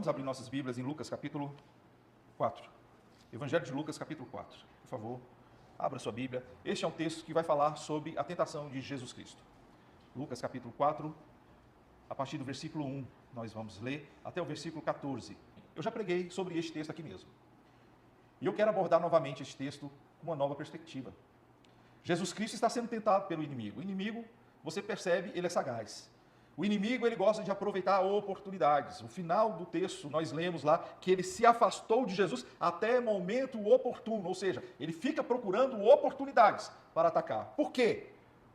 Vamos abrir nossas Bíblias em Lucas capítulo 4. Evangelho de Lucas capítulo 4. Por favor, abra sua Bíblia. Este é um texto que vai falar sobre a tentação de Jesus Cristo. Lucas capítulo 4, a partir do versículo 1, nós vamos ler até o versículo 14. Eu já preguei sobre este texto aqui mesmo. E eu quero abordar novamente este texto com uma nova perspectiva. Jesus Cristo está sendo tentado pelo inimigo. O inimigo, você percebe, ele é sagaz. O inimigo, ele gosta de aproveitar oportunidades. No final do texto, nós lemos lá que ele se afastou de Jesus até momento oportuno, ou seja, ele fica procurando oportunidades para atacar. Por quê?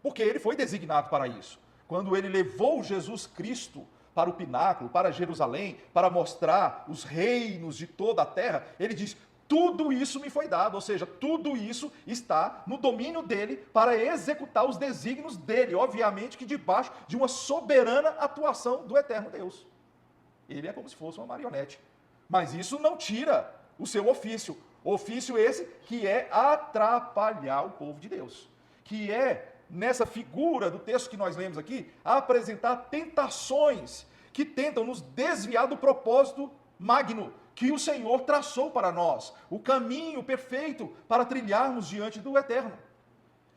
Porque ele foi designado para isso. Quando ele levou Jesus Cristo para o pináculo, para Jerusalém, para mostrar os reinos de toda a terra, ele diz: tudo isso me foi dado, ou seja, tudo isso está no domínio dele para executar os desígnios dele, obviamente que debaixo de uma soberana atuação do eterno Deus. Ele é como se fosse uma marionete, mas isso não tira o seu ofício esse que é atrapalhar o povo de Deus, que é, nessa figura do texto que nós lemos aqui, apresentar tentações que tentam nos desviar do propósito magno que o Senhor traçou para nós, o caminho perfeito para trilharmos diante do Eterno.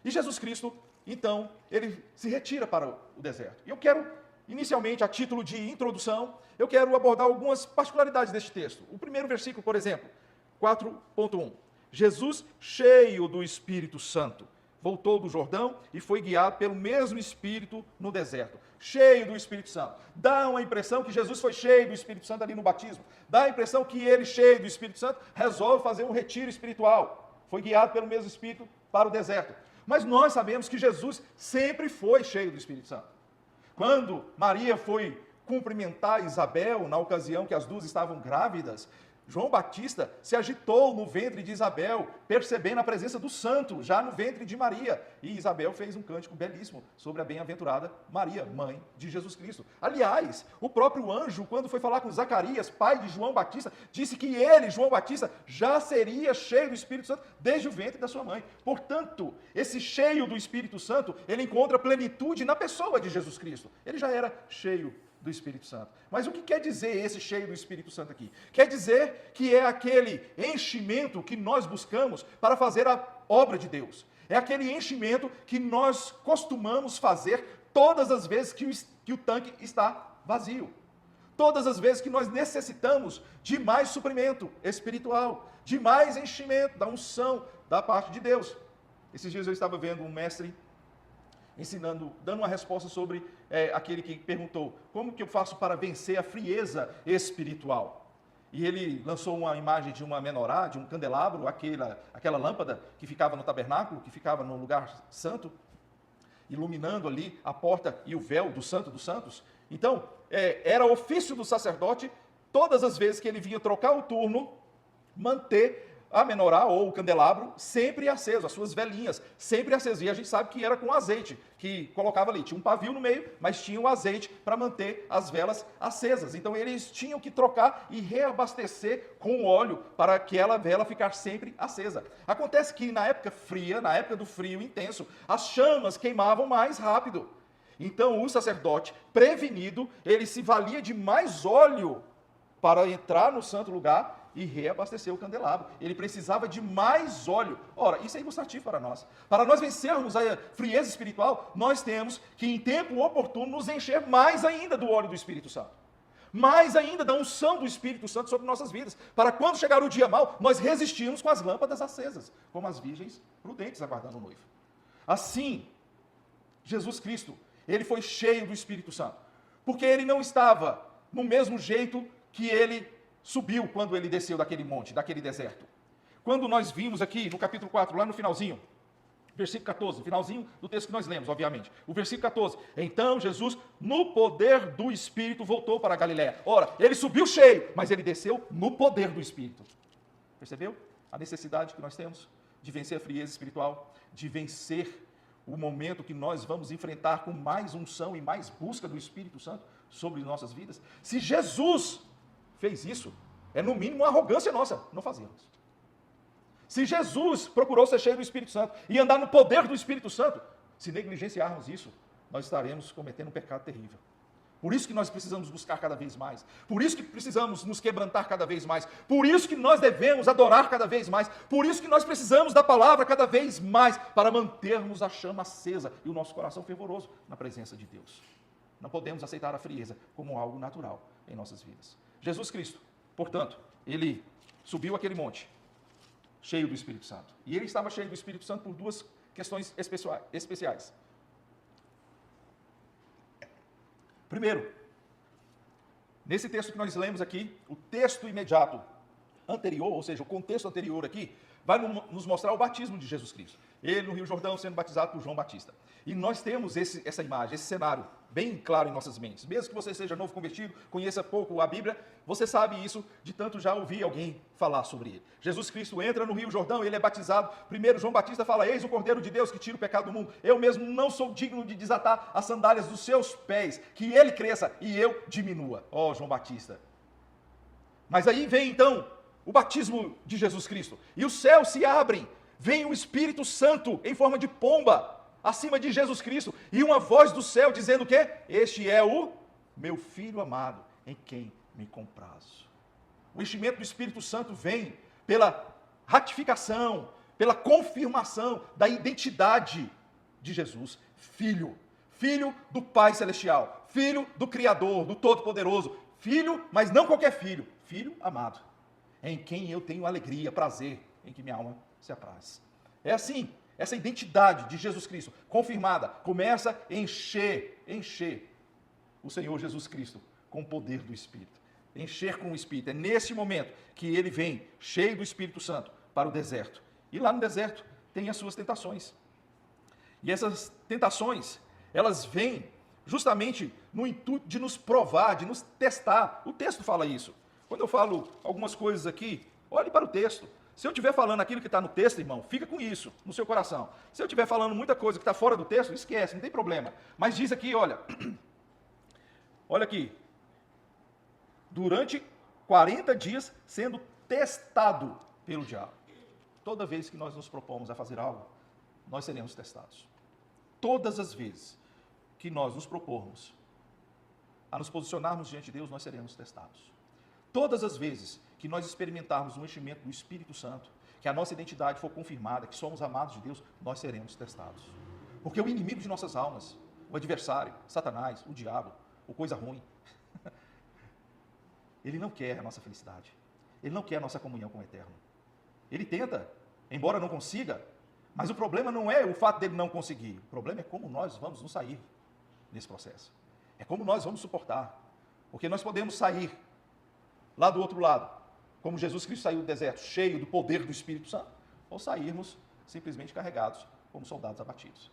E Jesus Cristo, então, ele se retira para o deserto. E eu quero, inicialmente, a título de introdução, eu quero abordar algumas particularidades deste texto. O primeiro versículo, por exemplo, 4.1. Jesus, cheio do Espírito Santo, voltou do Jordão e foi guiado pelo mesmo Espírito no deserto. Cheio do Espírito Santo. Dá uma impressão que Jesus foi cheio do Espírito Santo ali no batismo. Dá a impressão que ele, cheio do Espírito Santo, resolve fazer um retiro espiritual. Foi guiado pelo mesmo Espírito para o deserto. Mas nós sabemos que Jesus sempre foi cheio do Espírito Santo. Quando Maria foi cumprimentar Isabel, na ocasião que as duas estavam grávidas, João Batista se agitou no ventre de Isabel, percebendo a presença do santo, já no ventre de Maria. E Isabel fez um cântico belíssimo sobre a bem-aventurada Maria, mãe de Jesus Cristo. Aliás, o próprio anjo, quando foi falar com Zacarias, pai de João Batista, disse que ele, João Batista, já seria cheio do Espírito Santo desde o ventre da sua mãe. Portanto, esse cheio do Espírito Santo, ele encontra plenitude na pessoa de Jesus Cristo. Ele já era cheio do Espírito Santo. Mas o que quer dizer esse cheio do Espírito Santo aqui? Quer dizer que é aquele enchimento que nós buscamos para fazer a obra de Deus. É aquele enchimento que nós costumamos fazer todas as vezes que o tanque está vazio. Todas as vezes que nós necessitamos de mais suprimento espiritual, de mais enchimento da unção da parte de Deus. Esses dias eu estava vendo um mestre ensinando, dando uma resposta sobre aquele que perguntou: como que eu faço para vencer a frieza espiritual? E ele lançou uma imagem de uma menorá, de um candelabro, aquela lâmpada que ficava no tabernáculo, que ficava no lugar santo, iluminando ali a porta e o véu do Santo dos Santos. Então, era ofício do sacerdote, todas as vezes que ele vinha trocar o turno, manter a menorá ou o candelabro sempre aceso, as suas velinhas sempre acesas. E a gente sabe que era com azeite, que colocava ali. Tinha um pavio no meio, mas tinha o azeite para manter as velas acesas. Então eles tinham que trocar e reabastecer com óleo para aquela vela ficar sempre acesa. Acontece que na época fria, na época do frio intenso, as chamas queimavam mais rápido. Então o sacerdote, prevenido, ele se valia de mais óleo para entrar no santo lugar e reabastecer o candelabro. Ele precisava de mais óleo. Ora, isso é ilustrativo para nós. Para nós vencermos a frieza espiritual, nós temos que, em tempo oportuno, nos encher mais ainda do óleo do Espírito Santo. Mais ainda da unção do Espírito Santo sobre nossas vidas. Para quando chegar o dia mau, nós resistirmos com as lâmpadas acesas, como as virgens prudentes aguardando o noivo. Assim, Jesus Cristo, ele foi cheio do Espírito Santo. Porque ele não estava no mesmo jeito que ele subiu quando ele desceu daquele monte, daquele deserto. Quando nós vimos aqui no capítulo 4, lá no finalzinho, versículo 14, finalzinho do texto que nós lemos, obviamente. O versículo 14. Então Jesus, no poder do Espírito, voltou para a Galiléia. Ora, ele subiu cheio, mas ele desceu no poder do Espírito. Percebeu a necessidade que nós temos de vencer a frieza espiritual, de vencer o momento que nós vamos enfrentar com mais unção e mais busca do Espírito Santo sobre nossas vidas? Se Jesus fez isso, é no mínimo uma arrogância nossa não fazermos. Se Jesus procurou ser cheio do Espírito Santo e andar no poder do Espírito Santo, se negligenciarmos isso, nós estaremos cometendo um pecado terrível. Por isso que nós precisamos buscar cada vez mais. Por isso que precisamos nos quebrantar cada vez mais. Por isso que nós devemos adorar cada vez mais. Por isso que nós precisamos da palavra cada vez mais, para mantermos a chama acesa e o nosso coração fervoroso na presença de Deus. Não podemos aceitar a frieza como algo natural em nossas vidas. Jesus Cristo, portanto, ele subiu aquele monte, cheio do Espírito Santo. E ele estava cheio do Espírito Santo por duas questões especiais. Primeiro, nesse texto que nós lemos aqui, o texto imediato anterior, ou seja, o contexto anterior aqui, vai nos mostrar o batismo de Jesus Cristo. Ele no Rio Jordão sendo batizado por João Batista. E nós temos essa imagem, esse cenário bem claro em nossas mentes. Mesmo que você seja novo convertido, conheça pouco a Bíblia, você sabe isso de tanto já ouvir alguém falar sobre ele. Jesus Cristo entra no Rio Jordão, ele é batizado. Primeiro João Batista fala: eis o Cordeiro de Deus que tira o pecado do mundo. Eu mesmo não sou digno de desatar as sandálias dos seus pés, que ele cresça e eu diminua. Ó, João Batista. Mas aí vem então o batismo de Jesus Cristo. E os céus se abrem, vem o Espírito Santo em forma de pomba acima de Jesus Cristo, e uma voz do céu dizendo o quê? Este é o meu Filho amado, em quem me comprazo. O enchimento do Espírito Santo vem pela ratificação, pela confirmação da identidade de Jesus, Filho. Filho do Pai Celestial, Filho do Criador, do Todo-Poderoso, Filho, mas não qualquer filho, Filho amado, em quem eu tenho alegria, prazer, em que minha alma se apraz. É assim, essa identidade de Jesus Cristo, confirmada, começa a encher o Senhor Jesus Cristo com o poder do Espírito. Encher com o Espírito. É nesse momento que ele vem, cheio do Espírito Santo, para o deserto. E lá no deserto tem as suas tentações. E essas tentações, elas vêm justamente no intuito de nos provar, de nos testar. O texto fala isso. Quando eu falo algumas coisas aqui, olhe para o texto. Se eu estiver falando aquilo que está no texto, irmão, fica com isso no seu coração. Se eu estiver falando muita coisa que está fora do texto, esquece, não tem problema. Mas diz aqui, olha, olha aqui, durante 40 dias sendo testado pelo diabo. Toda vez que nós nos propomos a fazer algo, nós seremos testados. Todas as vezes que nós nos propormos a nos posicionarmos diante de Deus, nós seremos testados. Todas as vezes que nós experimentarmos o enchimento do Espírito Santo, que a nossa identidade for confirmada, que somos amados de Deus, nós seremos testados. Porque o inimigo de nossas almas, o adversário, Satanás, o diabo, o coisa ruim, ele não quer a nossa felicidade. Ele não quer a nossa comunhão com o Eterno. Ele tenta, embora não consiga, mas o problema não é o fato dele não conseguir. O problema é como nós vamos nos sair nesse processo. É como nós vamos suportar. Porque nós podemos sair lá do outro lado, como Jesus Cristo saiu do deserto, cheio do poder do Espírito Santo, ou sairmos simplesmente carregados como soldados abatidos.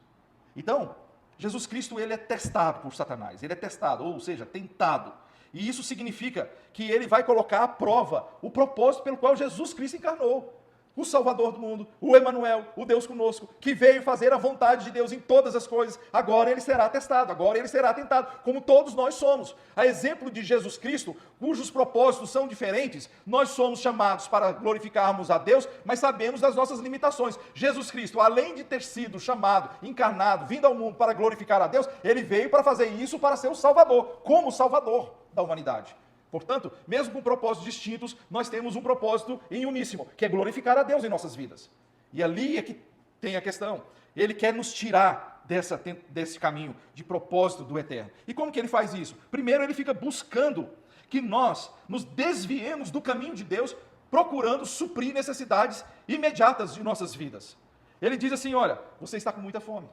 Então, Jesus Cristo, ele é testado por Satanás, ele é testado, ou seja, tentado. E isso significa que ele vai colocar à prova o propósito pelo qual Jesus Cristo encarnou. O Salvador do mundo, o Emanuel, o Deus conosco, que veio fazer a vontade de Deus em todas as coisas. Agora ele será testado, agora ele será tentado, como todos nós somos. A exemplo de Jesus Cristo, cujos propósitos são diferentes, nós somos chamados para glorificarmos a Deus, mas sabemos das nossas limitações. Jesus Cristo, além de ter sido chamado, encarnado, vindo ao mundo para glorificar a Deus, ele veio para fazer isso, para ser o Salvador, como Salvador da humanidade. Portanto, mesmo com propósitos distintos, nós temos um propósito em uníssimo, que é glorificar a Deus em nossas vidas. E ali é que tem a questão. Ele quer nos tirar desse caminho de propósito do Eterno. E como que ele faz isso? Primeiro, ele fica buscando que nós nos desviemos do caminho de Deus, procurando suprir necessidades imediatas de nossas vidas. Ele diz assim, olha, você está com muita fome.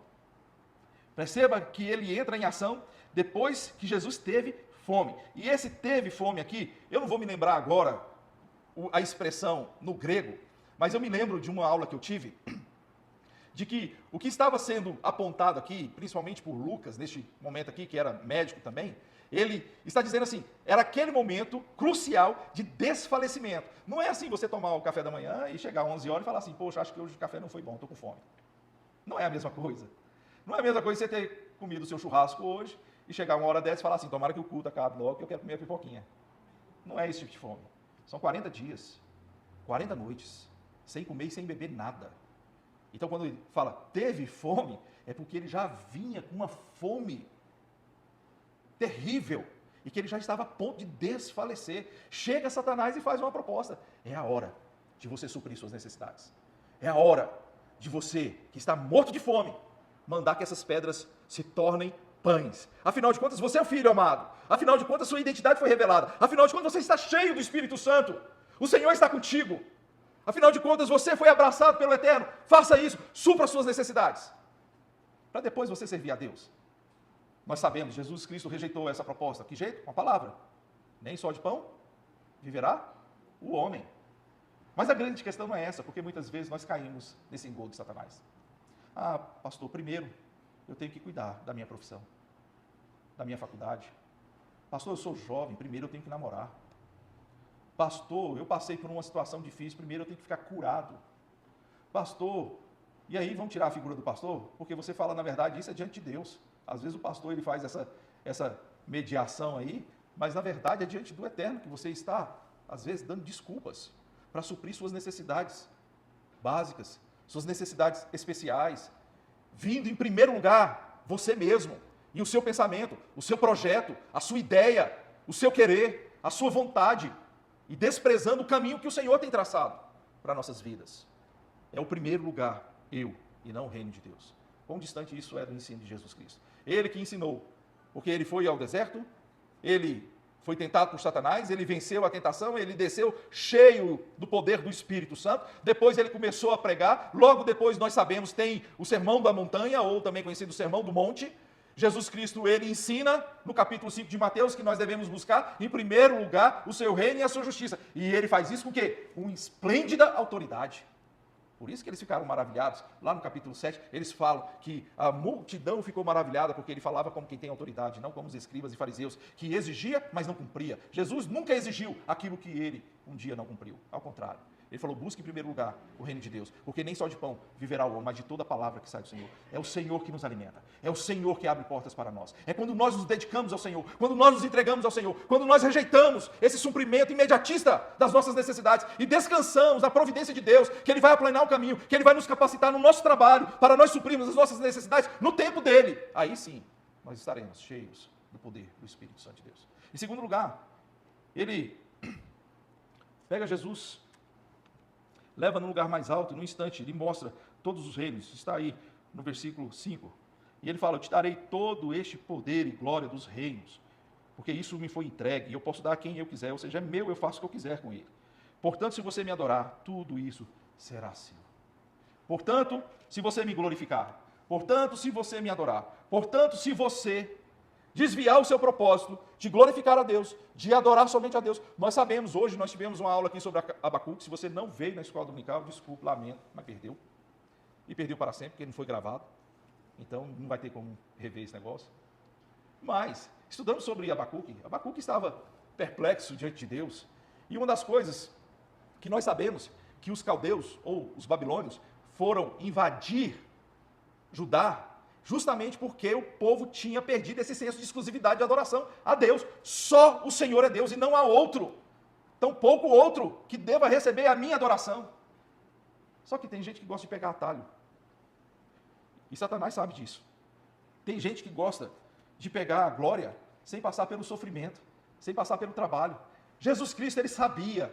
Perceba que ele entra em ação depois que Jesus teve fome. E esse teve fome aqui, eu não vou me lembrar agora a expressão no grego, mas eu me lembro de uma aula que eu tive, de que o que estava sendo apontado aqui, principalmente por Lucas, neste momento aqui, que era médico também, ele está dizendo assim, era aquele momento crucial de desfalecimento. Não é assim você tomar o café da manhã e chegar às 11 horas e falar assim, poxa, acho que hoje o café não foi bom, estou com fome. Não é a mesma coisa. Não é a mesma coisa você ter comido o seu churrasco hoje, e chegar uma hora dessa e falar assim, tomara que o culto acabe logo, que eu quero comer a pipoquinha. Não é esse tipo de fome. São 40 dias, 40 noites, sem comer e sem beber nada. Então, quando ele fala, teve fome, é porque ele já vinha com uma fome terrível e que ele já estava a ponto de desfalecer. Chega Satanás e faz uma proposta. É a hora de você suprir suas necessidades. É a hora de você, que está morto de fome, mandar que essas pedras se tornem pães. Afinal de contas, você é o filho amado. Afinal de contas, sua identidade foi revelada. Afinal de contas, você está cheio do Espírito Santo. O Senhor está contigo. Afinal de contas, você foi abraçado pelo Eterno. Faça isso, supra as suas necessidades, para depois você servir a Deus. Nós sabemos, Jesus Cristo rejeitou essa proposta. Que jeito? Com a palavra. Nem só de pão viverá o homem. Mas a grande questão não é essa, porque muitas vezes nós caímos nesse engodo de Satanás. Ah, pastor, primeiro eu tenho que cuidar da minha profissão, da minha faculdade. Pastor, eu sou jovem, primeiro eu tenho que namorar. Pastor, eu passei por uma situação difícil, primeiro eu tenho que ficar curado. Pastor, e aí vão tirar a figura do pastor? Porque você fala, na verdade, isso é diante de Deus. Às vezes o pastor ele faz essa mediação aí, mas na verdade é diante do Eterno que você está, às vezes, dando desculpas para suprir suas necessidades básicas, suas necessidades especiais, vindo em primeiro lugar você mesmo, e o seu pensamento, o seu projeto, a sua ideia, o seu querer, a sua vontade, e desprezando o caminho que o Senhor tem traçado para nossas vidas. É o primeiro lugar, eu, e não o reino de Deus. Quão distante isso é do ensino de Jesus Cristo. Ele que ensinou, porque ele foi ao deserto, ele foi tentado por Satanás, ele venceu a tentação, ele desceu cheio do poder do Espírito Santo, depois ele começou a pregar, logo depois nós sabemos, tem o Sermão da Montanha, ou também conhecido Sermão do Monte. Jesus Cristo, ele ensina, no capítulo 5 de Mateus, que nós devemos buscar, em primeiro lugar, o seu reino e a sua justiça. E ele faz isso com o quê? Com esplêndida autoridade. Por isso que eles ficaram maravilhados. Lá no capítulo 7, eles falam que a multidão ficou maravilhada porque ele falava como quem tem autoridade, não como os escribas e fariseus, que exigia, mas não cumpria. Jesus nunca exigiu aquilo que ele um dia não cumpriu. Ao contrário. Ele falou, busque em primeiro lugar o reino de Deus, porque nem só de pão viverá o homem, mas de toda palavra que sai do Senhor. É o Senhor que nos alimenta, é o Senhor que abre portas para nós. É quando nós nos dedicamos ao Senhor, quando nós nos entregamos ao Senhor, quando nós rejeitamos esse suprimento imediatista das nossas necessidades e descansamos na providência de Deus, que Ele vai aplanar o caminho, que Ele vai nos capacitar no nosso trabalho para nós suprirmos as nossas necessidades no tempo dEle. Aí sim, nós estaremos cheios do poder do Espírito Santo de Deus. Em segundo lugar, Ele pega Jesus, leva no lugar mais alto, e no instante ele mostra todos os reinos. Está aí no versículo 5. E ele fala, eu te darei todo este poder e glória dos reinos, porque isso me foi entregue, e eu posso dar a quem eu quiser, ou seja, é meu, eu faço o que eu quiser com ele. Portanto, se você me adorar, tudo isso será seu. Portanto, se você me glorificar, portanto, se você me adorar, portanto, se você desviar o seu propósito de glorificar a Deus, de adorar somente a Deus. Nós sabemos, hoje nós tivemos uma aula aqui sobre Abacuque. Se você não veio na escola dominical, desculpe, lamento, mas perdeu. E perdeu para sempre, porque não foi gravado. Então não vai ter como rever esse negócio. Mas, estudando sobre Abacuque estava perplexo diante de Deus. E uma das coisas que nós sabemos, que os caldeus, ou os babilônios, foram invadir Judá, justamente porque o povo tinha perdido esse senso de exclusividade de adoração a Deus. Só o Senhor é Deus e não há outro. Tampouco outro que deva receber a minha adoração. Só que tem gente que gosta de pegar atalho. E Satanás sabe disso. Tem gente que gosta de pegar a glória sem passar pelo sofrimento, sem passar pelo trabalho. Jesus Cristo, ele sabia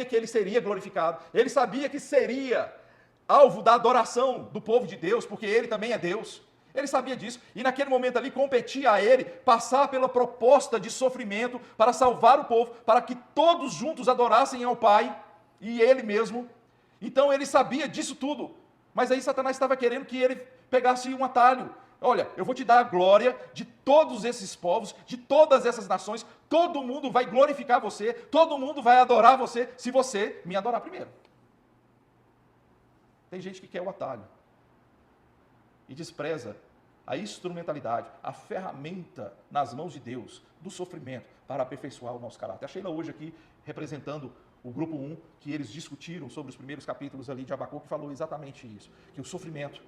que ele seria glorificado, ele sabia que seria alvo da adoração do povo de Deus, porque ele também é Deus. Ele sabia disso, e naquele momento ali competia a ele passar pela proposta de sofrimento para salvar o povo, para que todos juntos adorassem ao Pai e ele mesmo. Então ele sabia disso tudo, mas aí Satanás estava querendo que ele pegasse um atalho. Olha, eu vou te dar a glória de todos esses povos, de todas essas nações, todo mundo vai glorificar você, todo mundo vai adorar você, se você me adorar primeiro. Tem gente que quer o atalho e despreza a instrumentalidade, a ferramenta nas mãos de Deus do sofrimento para aperfeiçoar o nosso caráter. A Sheila hoje aqui, representando o grupo 1, que eles discutiram sobre os primeiros capítulos ali de Abacuque, falou exatamente isso, que o sofrimento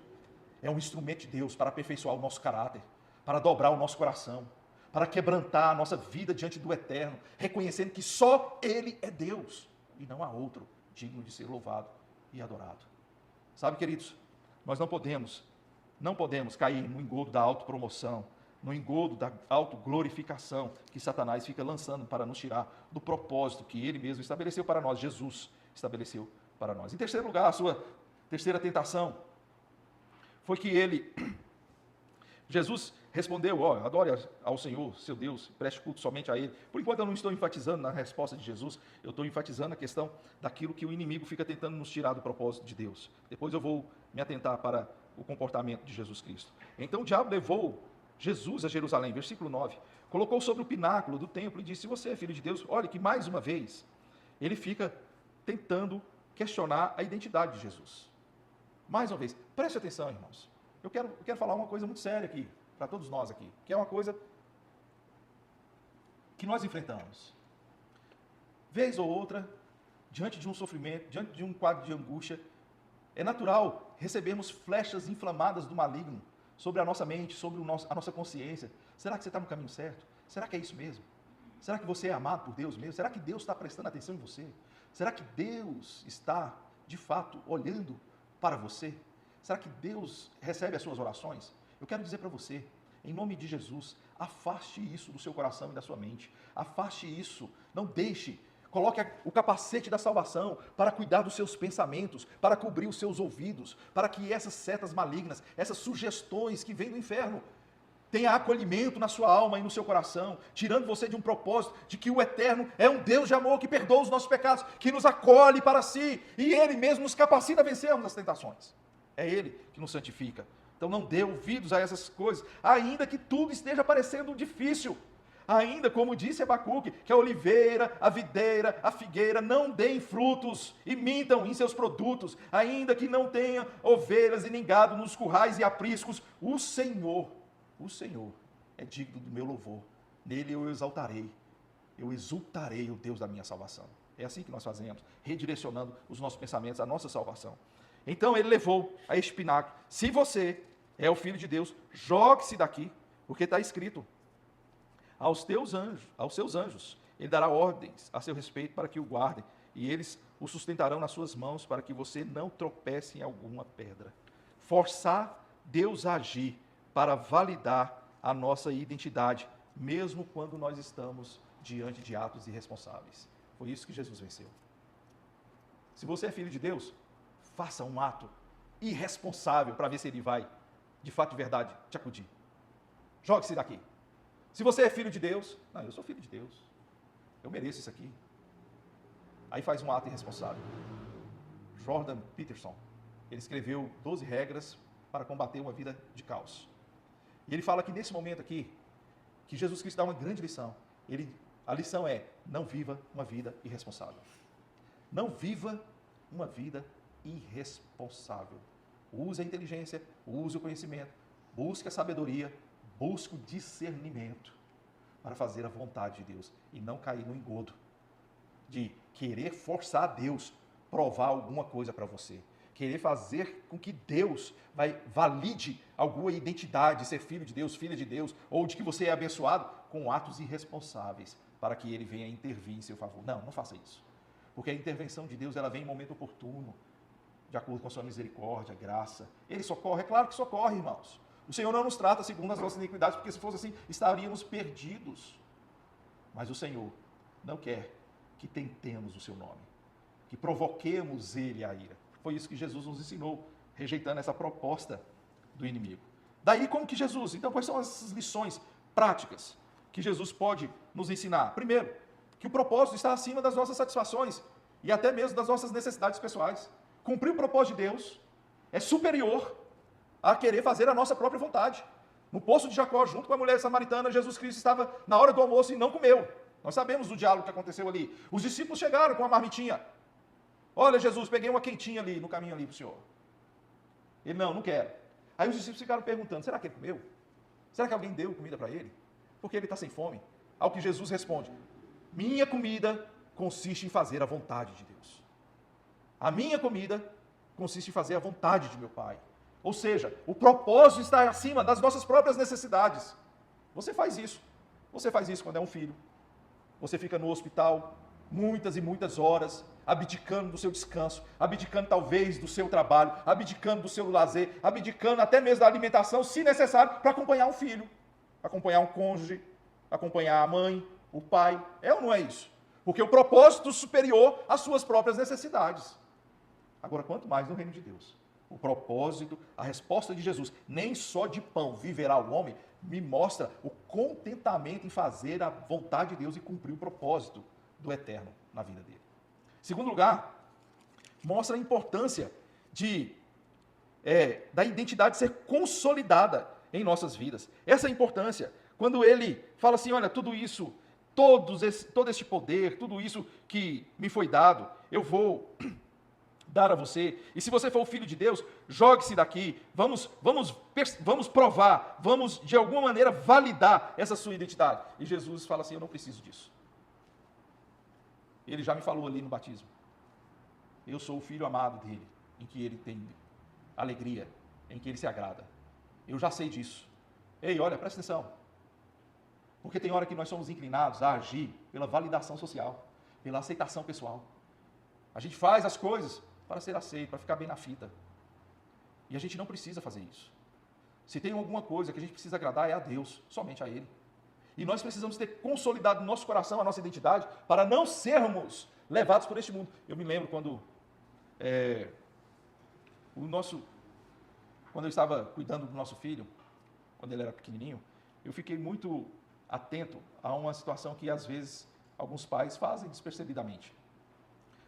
é um instrumento de Deus para aperfeiçoar o nosso caráter, para dobrar o nosso coração, para quebrantar a nossa vida diante do Eterno, reconhecendo que só Ele é Deus e não há outro digno de ser louvado e adorado. Sabe, queridos, nós não podemos cair no engodo da autopromoção, no engodo da autoglorificação que Satanás fica lançando para nos tirar do propósito que ele mesmo estabeleceu para nós, Jesus estabeleceu para nós. Em terceiro lugar, a sua terceira tentação foi que Jesus respondeu, adore ao Senhor, seu Deus, preste culto somente a Ele. Por enquanto eu não estou enfatizando na resposta de Jesus, eu estou enfatizando a questão daquilo que o inimigo fica tentando nos tirar do propósito de Deus. Depois eu vou me atentar para o comportamento de Jesus Cristo. Então o diabo levou Jesus a Jerusalém, versículo 9, colocou sobre o pináculo do templo e disse, se você é filho de Deus, olhe que mais uma vez, ele fica tentando questionar a identidade de Jesus. Mais uma vez, preste atenção, irmãos. Eu quero falar uma coisa muito séria aqui, para todos nós aqui, que é uma coisa que nós enfrentamos. Vez ou outra, diante de um sofrimento, diante de um quadro de angústia, é natural recebermos flechas inflamadas do maligno sobre a nossa mente, sobre a nossa consciência. Será que você está no caminho certo? Será que é isso mesmo? Será que você é amado por Deus mesmo? Será que Deus está prestando atenção em você? Será que Deus está, de fato, olhando para você? Será que Deus recebe as suas orações? Eu quero dizer para você, em nome de Jesus, afaste isso do seu coração e da sua mente. Afaste isso, não deixe. Coloque o capacete da salvação para cuidar dos seus pensamentos, para cobrir os seus ouvidos, para que essas setas malignas, essas sugestões que vêm do inferno, tenha acolhimento na sua alma e no seu coração, tirando você de um propósito de que o Eterno é um Deus de amor que perdoa os nossos pecados, que nos acolhe para si, e Ele mesmo nos capacita a vencermos as tentações. É Ele que nos santifica. Então não dê ouvidos a essas coisas, ainda que tudo esteja parecendo difícil. Ainda, como disse Abacuque, que a oliveira, a videira, a figueira não deem frutos e mintam em seus produtos, ainda que não tenha ovelhas e nem gado nos currais e apriscos, o Senhor é digno do meu louvor. Nele eu exaltarei, eu exultarei o Deus da minha salvação. É assim que nós fazemos, redirecionando os nossos pensamentos à nossa salvação. Então ele levou a este pináculo. Se você é o Filho de Deus, jogue-se daqui, porque está escrito, aos seus anjos, ele dará ordens a seu respeito para que o guardem, e eles o sustentarão nas suas mãos para que você não tropece em alguma pedra. Forçar Deus a agir para validar a nossa identidade, mesmo quando nós estamos diante de atos irresponsáveis. Foi isso que Jesus venceu. Se você é filho de Deus, faça um ato irresponsável para ver se ele vai, de fato e verdade, te acudir. Jogue-se daqui. Se você é filho de Deus, não, eu sou filho de Deus, eu mereço isso aqui. Aí faz um ato irresponsável. Jordan Peterson, ele escreveu 12 regras para combater uma vida de caos. E ele fala que nesse momento aqui, que Jesus Cristo dá uma grande lição. A lição é, não viva uma vida irresponsável. Não viva uma vida irresponsável. Use a inteligência, use o conhecimento, busque a sabedoria, busque o discernimento para fazer a vontade de Deus e não cair no engodo de querer forçar a Deus provar alguma coisa para você. Querer fazer com que Deus valide alguma identidade, ser filho de Deus, filha de Deus, ou de que você é abençoado com atos irresponsáveis para que Ele venha intervir em seu favor. Não, não faça isso. Porque a intervenção de Deus, ela vem em momento oportuno, de acordo com a sua misericórdia, graça. Ele socorre, é claro que socorre, irmãos. O Senhor não nos trata segundo as nossas iniquidades, porque se fosse assim, estaríamos perdidos. Mas o Senhor não quer que tentemos o seu nome, que provoquemos Ele à ira. Foi isso que Jesus nos ensinou, rejeitando essa proposta do inimigo. Daí, como que Jesus? Então, quais são essas lições práticas que Jesus pode nos ensinar? Primeiro, que o propósito está acima das nossas satisfações e até mesmo das nossas necessidades pessoais. Cumprir o propósito de Deus é superior a querer fazer a nossa própria vontade. No poço de Jacó, junto com a mulher samaritana, Jesus Cristo estava na hora do almoço e não comeu. Nós sabemos do diálogo que aconteceu ali. Os discípulos chegaram com a marmitinha. Olha, Jesus, peguei uma quentinha ali, no caminho ali para o senhor. Ele, não quero. Aí os discípulos ficaram perguntando, será que ele comeu? Será que alguém deu comida para ele? Porque ele está sem fome. Ao que Jesus responde, minha comida consiste em fazer a vontade de Deus. A minha comida consiste em fazer a vontade de meu Pai. Ou seja, o propósito está acima das nossas próprias necessidades. Você faz isso. Você faz isso quando é um filho. Você fica no hospital muitas e muitas horas, abdicando do seu descanso, abdicando talvez do seu trabalho, abdicando do seu lazer, abdicando até mesmo da alimentação, se necessário, para acompanhar um filho. acompanhar um cônjuge, acompanhar a mãe, o pai. É ou não é isso? Porque o propósito superior às suas próprias necessidades. Agora, quanto mais no reino de Deus. O propósito, a resposta de Jesus, nem só de pão viverá o homem, me mostra o contentamento em fazer a vontade de Deus e cumprir o propósito do eterno na vida dele. Segundo lugar, mostra a importância da identidade ser consolidada em nossas vidas. Essa é a importância. Quando ele fala assim, olha, tudo isso, todo este poder, tudo isso que me foi dado, eu vou dar a você. E se você for o filho de Deus, jogue-se daqui. Vamos provar, vamos de alguma maneira validar essa sua identidade. E Jesus fala assim, eu não preciso disso. Ele já me falou ali no batismo. Eu sou o filho amado dele, em que ele tem alegria, em que ele se agrada. Eu já sei disso. Ei, olha, presta atenção. Porque tem hora que nós somos inclinados a agir pela validação social, pela aceitação pessoal. A gente faz as coisas para ser aceito, para ficar bem na fita. E a gente não precisa fazer isso. Se tem alguma coisa que a gente precisa agradar é a Deus, somente a Ele. E nós precisamos ter consolidado no nosso coração a nossa identidade para não sermos levados por este mundo. Eu me lembro quando quando eu estava cuidando do nosso filho, quando ele era pequenininho, eu fiquei muito atento a uma situação que às vezes alguns pais fazem despercebidamente.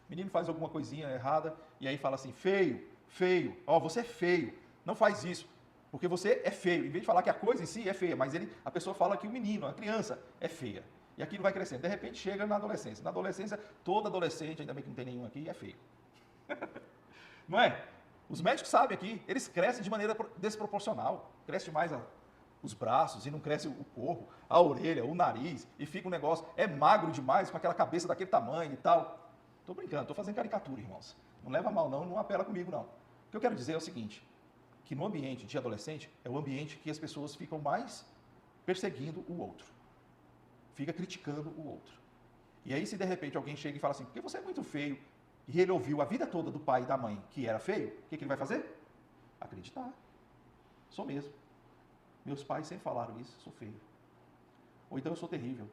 O menino faz alguma coisinha errada e aí fala assim, feio, você é feio, não faz isso, porque você é feio. Em vez de falar que a coisa em si é feia, mas a pessoa fala que o menino, a criança, é feia. E aquilo vai crescendo. De repente chega na adolescência. Na adolescência, todo adolescente, ainda bem que não tem nenhum aqui, é feio. Não é? Os médicos sabem aqui, eles crescem de maneira desproporcional. Cresce mais os braços e não cresce o corpo, a orelha, o nariz, e fica um negócio, é magro demais, com aquela cabeça daquele tamanho e tal. Estou brincando, estou fazendo caricatura, irmãos. Não leva mal não apela comigo não. O que eu quero dizer é o seguinte, que no ambiente de adolescente, é o ambiente que as pessoas ficam mais perseguindo o outro. Fica criticando o outro. E aí se de repente alguém chega e fala assim, porque você é muito feio, e ele ouviu a vida toda do pai e da mãe que era feio, o que ele vai fazer? Acreditar. Sou mesmo. Meus pais sempre falaram isso, sou feio. Ou então eu sou terrível.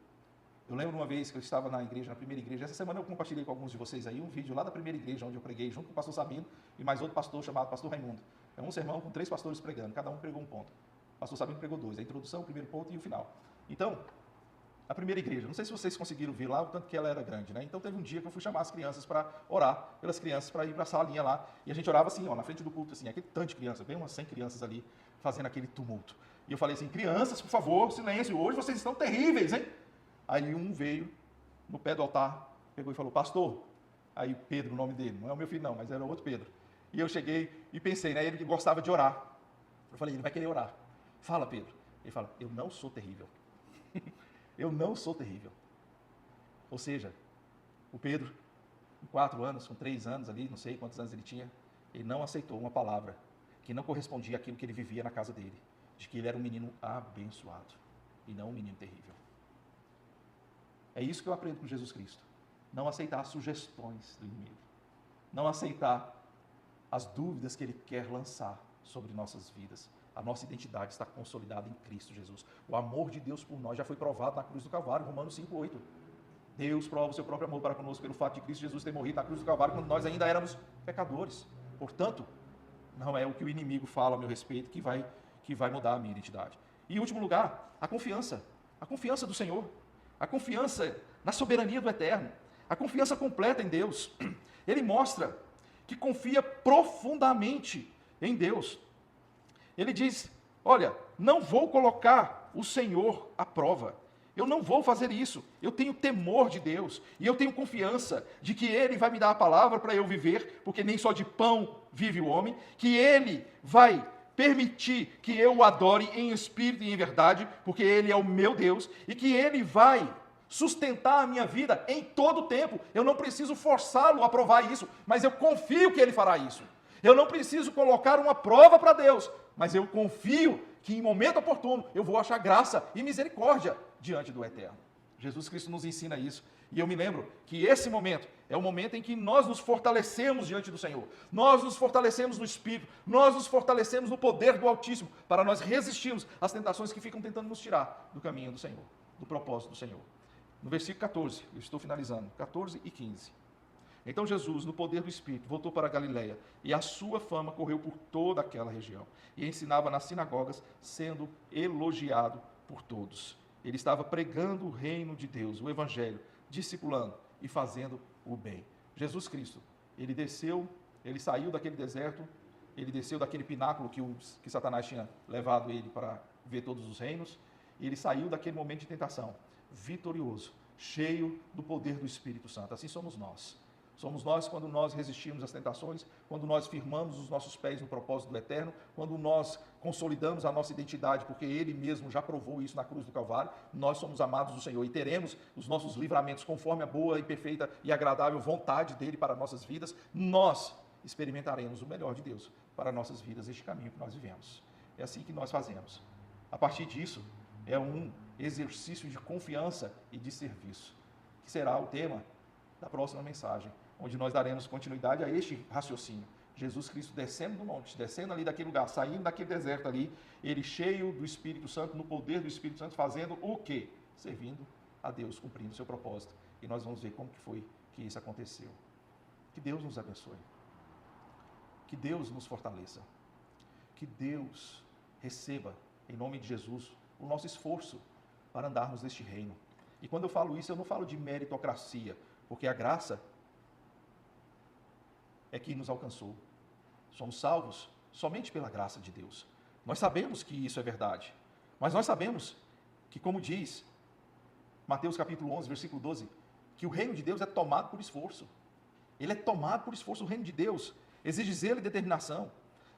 Eu lembro uma vez que eu estava na igreja, na primeira igreja, essa semana eu compartilhei com alguns de vocês aí um vídeo lá da primeira igreja, onde eu preguei junto com o pastor Sabino e mais outro pastor chamado pastor Raimundo. É um sermão com 3 pastores pregando, cada um pregou um ponto. O pastor Sabino pregou 2, a introdução, o primeiro ponto e o final. Então, a primeira igreja, não sei se vocês conseguiram ver lá o tanto que ela era grande, né? Então teve um dia que eu fui chamar as crianças para orar, pelas crianças, para ir para a salinha lá, e a gente orava assim, ó, na frente do culto, assim, aquele tanto de crianças, bem umas 100 crianças ali, fazendo aquele tumulto. E eu falei assim, crianças, por favor, silêncio, hoje vocês estão terríveis, hein? Aí um veio no pé do altar, pegou e falou, pastor, aí Pedro, o nome dele, não é o meu filho não, mas era o outro Pedro. E eu cheguei e pensei, né, ele que gostava de orar. Eu falei, ele vai querer orar. Fala, Pedro. Ele fala, eu não sou terrível. Eu não sou terrível. Ou seja, o Pedro, com 4 anos, com 3 anos ali, não sei quantos anos ele tinha, ele não aceitou uma palavra que não correspondia àquilo que ele vivia na casa dele, de que ele era um menino abençoado e não um menino terrível. É isso que eu aprendo com Jesus Cristo. Não aceitar sugestões do inimigo. Não aceitar as dúvidas que ele quer lançar sobre nossas vidas. A nossa identidade está consolidada em Cristo Jesus. O amor de Deus por nós já foi provado na cruz do Calvário, Romanos 5:8. Deus prova o seu próprio amor para conosco pelo fato de Cristo Jesus ter morrido na cruz do Calvário quando nós ainda éramos pecadores. Portanto, não é o que o inimigo fala a meu respeito que vai mudar a minha identidade. E em último lugar, a confiança do Senhor, a confiança na soberania do Eterno, a confiança completa em Deus. Ele mostra que confia profundamente em Deus. Ele diz, olha, não vou colocar o Senhor à prova. Eu não vou fazer isso. Eu tenho temor de Deus e eu tenho confiança de que Ele vai me dar a palavra para eu viver, porque nem só de pão vive o homem, que Ele vai permitir que eu o adore em espírito e em verdade, porque Ele é o meu Deus, e que Ele vai sustentar a minha vida em todo o tempo. Eu não preciso forçá-lo a provar isso, mas eu confio que Ele fará isso. Eu não preciso colocar uma prova para Deus, mas eu confio que em momento oportuno eu vou achar graça e misericórdia diante do Eterno. Jesus Cristo nos ensina isso. E eu me lembro que esse momento é o momento em que nós nos fortalecemos diante do Senhor. Nós nos fortalecemos no Espírito, nós nos fortalecemos no poder do Altíssimo, para nós resistirmos às tentações que ficam tentando nos tirar do caminho do Senhor, do propósito do Senhor. No versículo 14, eu estou finalizando, 14 e 15. Então Jesus, no poder do Espírito, voltou para a Galiléia, e a sua fama correu por toda aquela região, e ensinava nas sinagogas, sendo elogiado por todos. Ele estava pregando o reino de Deus, o Evangelho, discipulando e fazendo o bem. Jesus Cristo, ele desceu, ele saiu daquele deserto, ele desceu daquele pináculo que Satanás tinha levado ele para ver todos os reinos, e ele saiu daquele momento de tentação, vitorioso, cheio do poder do Espírito Santo. Assim somos nós. Somos nós quando nós resistimos às tentações, quando nós firmamos os nossos pés no propósito do eterno, quando nós consolidamos a nossa identidade, porque Ele mesmo já provou isso na cruz do Calvário. Nós somos amados do Senhor e teremos os nossos livramentos conforme a boa e perfeita e agradável vontade dEle para nossas vidas. Nós experimentaremos o melhor de Deus para nossas vidas, este caminho que nós vivemos. É assim que nós fazemos. A partir disso, é um exercício de confiança e de serviço, que será o tema da próxima mensagem, onde nós daremos continuidade a este raciocínio. Jesus Cristo descendo do monte, descendo ali daquele lugar, saindo daquele deserto ali, ele cheio do Espírito Santo, no poder do Espírito Santo, fazendo o quê? Servindo a Deus, cumprindo o seu propósito. E nós vamos ver como que foi que isso aconteceu. Que Deus nos abençoe. Que Deus nos fortaleça. Que Deus receba, em nome de Jesus, o nosso esforço para andarmos neste reino. E quando eu falo isso, eu não falo de meritocracia, porque a graça é que nos alcançou. Somos salvos somente pela graça de Deus. Nós sabemos que isso é verdade, mas nós sabemos que, como diz Mateus capítulo 11, versículo 12, que o reino de Deus é tomado por esforço. Ele é tomado por esforço. O reino de Deus exige zelo e determinação.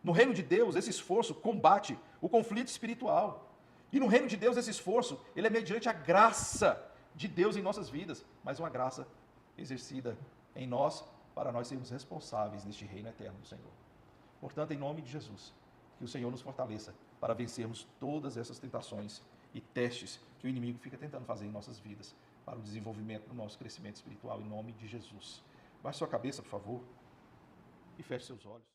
No reino de Deus, esse esforço combate o conflito espiritual. E no reino de Deus, esse esforço, ele é mediante a graça de Deus em nossas vidas, mas uma graça exercida em nós, para nós sermos responsáveis neste reino eterno do Senhor. Portanto, em nome de Jesus, que o Senhor nos fortaleça para vencermos todas essas tentações e testes que o inimigo fica tentando fazer em nossas vidas, para o desenvolvimento do nosso crescimento espiritual, em nome de Jesus. Baixe sua cabeça, por favor, e feche seus olhos.